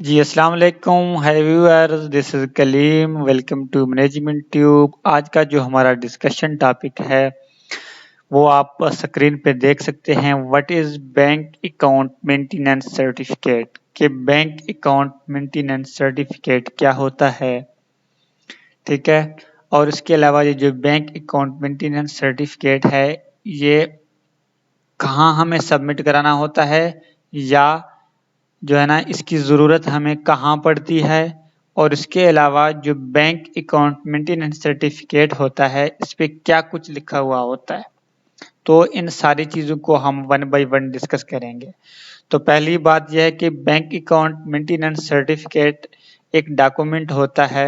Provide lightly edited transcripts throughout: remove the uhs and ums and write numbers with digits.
जी अस्सलाम वालेकुम hi viewers, this is Kaleem. Welcome to management tube. आज का जो हमारा डिस्कशन टॉपिक है वो आप स्क्रीन पे देख सकते हैं। What is bank account maintenance certificate, कि बैंक अकाउंट मेंटेनेंस सर्टिफिकेट क्या होता है, ठीक है। और इसके अलावा ये जो बैंक अकाउंट मेंटेनेंस सर्टिफिकेट है ये कहाँ हमें सबमिट कराना होता है, या जो है ना इसकी ज़रूरत हमें कहाँ पड़ती है, और इसके अलावा जो बैंक अकाउंट मेंटेनेंस सर्टिफिकेट होता है इस पे क्या कुछ लिखा हुआ होता है। तो इन सारी चीज़ों को हम वन बाय वन डिस्कस करेंगे। तो पहली बात यह है कि बैंक अकाउंट मेंटेनेंस सर्टिफिकेट एक डॉक्यूमेंट होता है।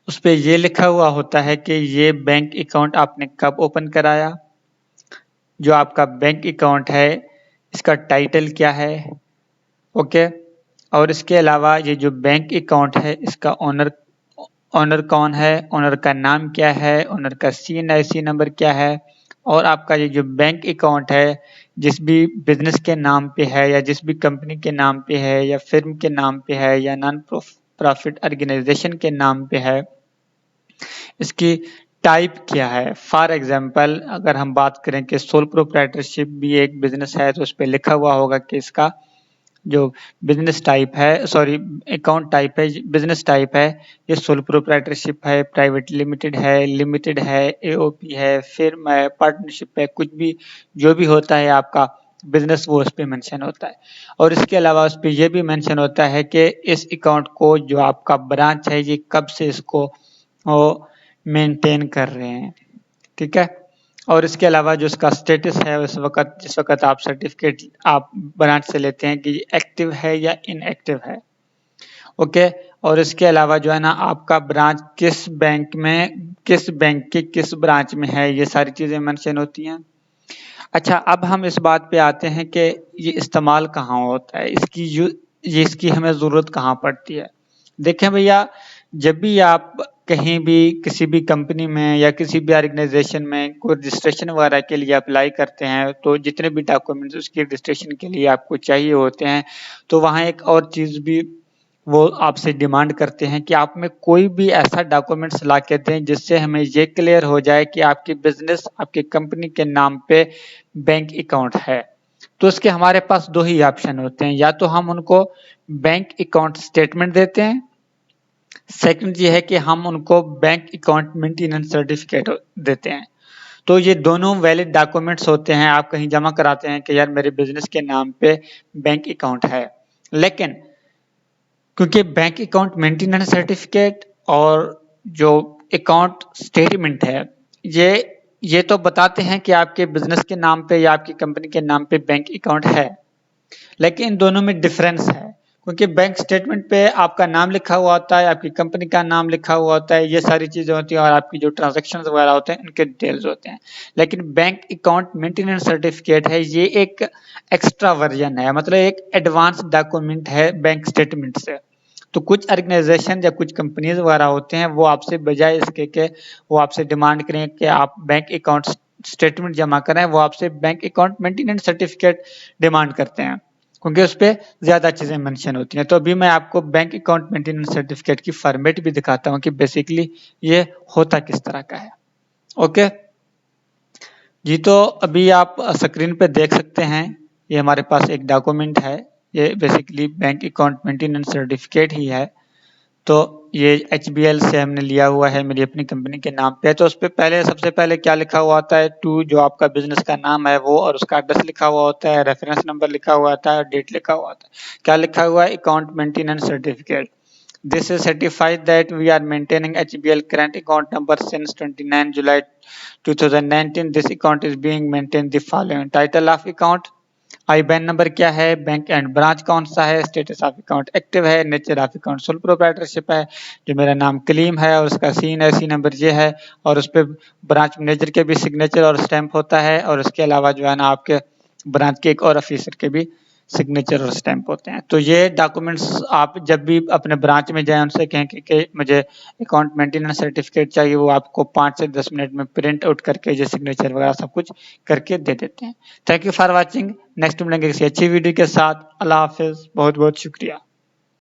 उस पे ये लिखा हुआ होता है कि ये बैंक अकाउंट आपने कब ओपन कराया, जो आपका बैंक अकाउंट है इसका टाइटल क्या है, ओके। और इसके अलावा ये जो बैंक अकाउंट है इसका ओनर ओनर कौन है, ओनर का नाम क्या है, ओनर का CNIC नंबर क्या है, और आपका ये जो बैंक अकाउंट है जिस भी बिजनेस के नाम पे है या जिस भी कंपनी के नाम पे है या फिर्म के नाम पे है या नॉन प्रॉफिट ऑर्गेनाइजेशन के नाम पे है, इसकी टाइप क्या है। फॉर एग्जांपल अगर हम बात करें कि सोल प्रोप्राइटरशिप भी एक बिजनेस है तो उस पर लिखा हुआ होगा कि इसका जो बिजनेस टाइप है, सॉरी अकाउंट टाइप है, बिजनेस टाइप है, ये सोल प्रोप्राइटरशिप है, प्राइवेट लिमिटेड है, AOP है, फिर्म है, पार्टनरशिप है, कुछ भी जो भी होता है आपका बिजनेस वो उस पे मेंशन होता है। और इसके अलावा उस पे ये भी मेंशन होता है कि इस अकाउंट को जो आपका ब्रांच है ये कब से इसको मेंटेन कर रहे हैं, ठीक है। और इसके अलावा जो इसका स्टेटस है उस वक़्त जिस वक़्त आप सर्टिफिकेट आप ब्रांच से लेते हैं कि एक्टिव है या इनएक्टिव है, ओके। और इसके अलावा जो है ना आपका ब्रांच किस बैंक में, किस बैंक के किस ब्रांच में है, ये सारी चीज़ें मेंशन होती हैं। अच्छा, अब हम इस बात पे आते हैं कि ये इस्तेमाल कहाँ होता है, इसकी हमें ज़रूरत कहाँ पड़ती है। देखें भैया, जब भी आप कहीं भी किसी भी कंपनी में या किसी भी ऑर्गेनाइजेशन में कोई रजिस्ट्रेशन वगैरह के लिए अप्लाई करते हैं तो जितने भी डॉक्यूमेंट्स उसकी रजिस्ट्रेशन के लिए आपको चाहिए होते हैं, तो वहाँ एक और चीज़ भी वो आपसे डिमांड करते हैं कि आप में कोई भी ऐसा डॉक्यूमेंट्स ला के दें जिससे हमें ये क्लियर हो जाए कि आपकी बिजनेस आपकी कंपनी के नाम पे बैंक अकाउंट है। तो इसके हमारे पास दो ही ऑप्शन होते हैं, या तो हम उनको बैंक अकाउंट स्टेटमेंट देते हैं, सेकंड ये है कि हम उनको बैंक अकाउंट मेंटेनेंस सर्टिफिकेट देते हैं। तो ये दोनों वैलिड डॉक्यूमेंट्स होते हैं, आप कहीं जमा कराते हैं कि यार मेरे बिजनेस के नाम पे बैंक अकाउंट है। लेकिन क्योंकि बैंक अकाउंट मेंटेनेंस सर्टिफिकेट और जो अकाउंट स्टेटमेंट है ये ये तो बताते हैं कि आपके बिजनेस के नाम पे या आपकी कंपनी के नाम पे बैंक अकाउंट है, लेकिन इन दोनों में डिफरेंस है। क्योंकि बैंक स्टेटमेंट पे आपका नाम लिखा हुआ होता है, आपकी कंपनी का नाम लिखा हुआ होता है, ये सारी चीजें होती हैं और आपकी जो ट्रांजेक्शन वगैरह होते हैं इनके डिटेल्स होते हैं। लेकिन बैंक अकाउंट मेंटेनेंस सर्टिफिकेट है ये एक एक्स्ट्रा वर्जन है, मतलब एक एडवांस डॉक्यूमेंट है बैंक स्टेटमेंट से। तो कुछ ऑर्गेनाइजेशन या कुछ कंपनीज वगैरह होते हैं वो आपसे बजाय इसके के वो आपसे डिमांड करें कि आप बैंक अकाउंट स्टेटमेंट जमा करें, वो आपसे bank account maintenance certificate demand करते हैं क्योंकि उस पे ज्यादा चीजें मेंशन होती हैं। तो अभी मैं आपको बैंक अकाउंट मेंटेनेंस सर्टिफिकेट की फॉर्मेट भी दिखाता हूँ कि बेसिकली ये होता किस तरह का है, ओके जी। तो अभी आप स्क्रीन पे देख सकते हैं ये हमारे पास एक डॉक्यूमेंट है, ये basically bank account maintenance certificate ही है। तो ये HBL से हमने लिया हुआ है, मेरी अपनी कंपनी के नाम पे। तो उस पे पहले सबसे पहले क्या लिखा हुआ होता है, टू जो आपका बिजनेस का नाम है वो और उसका एड्रेस लिखा हुआ होता है, रेफरेंस नंबर लिखा हुआ होता है और डेट लिखा हुआ होता है। क्या लिखा हुआ है, account maintenance certificate. This is certified that we are maintaining HBL current account number since 29 July 2019. This account is being maintained the following. Title of account, IBAN number क्या है, बैंक एंड ब्रांच कौन सा है, status of account active है, nature of account sole proprietorship है, जो मेरा नाम कलीम है और उसका CNIC नंबर ये है, और उस पर ब्रांच मैनेजर के भी सिग्नेचर और स्टैंप होता है, और उसके अलावा जो है ना आपके ब्रांच के एक और ऑफिसर के भी सिग्नेचर और स्टैंप होते हैं। तो ये डॉक्यूमेंट्स आप जब भी अपने ब्रांच में जाएं उनसे कहें कि मुझे अकाउंट मेंटेनेंस सर्टिफिकेट चाहिए, वो आपको 5 से 10 मिनट में प्रिंट आउट करके ये सिग्नेचर वगैरह सब कुछ करके दे देते हैं। Thank you for watching. Next मिलेंगे किसी अच्छी वीडियो के साथ। अल्लाह हाफिज, बहुत बहुत शुक्रिया।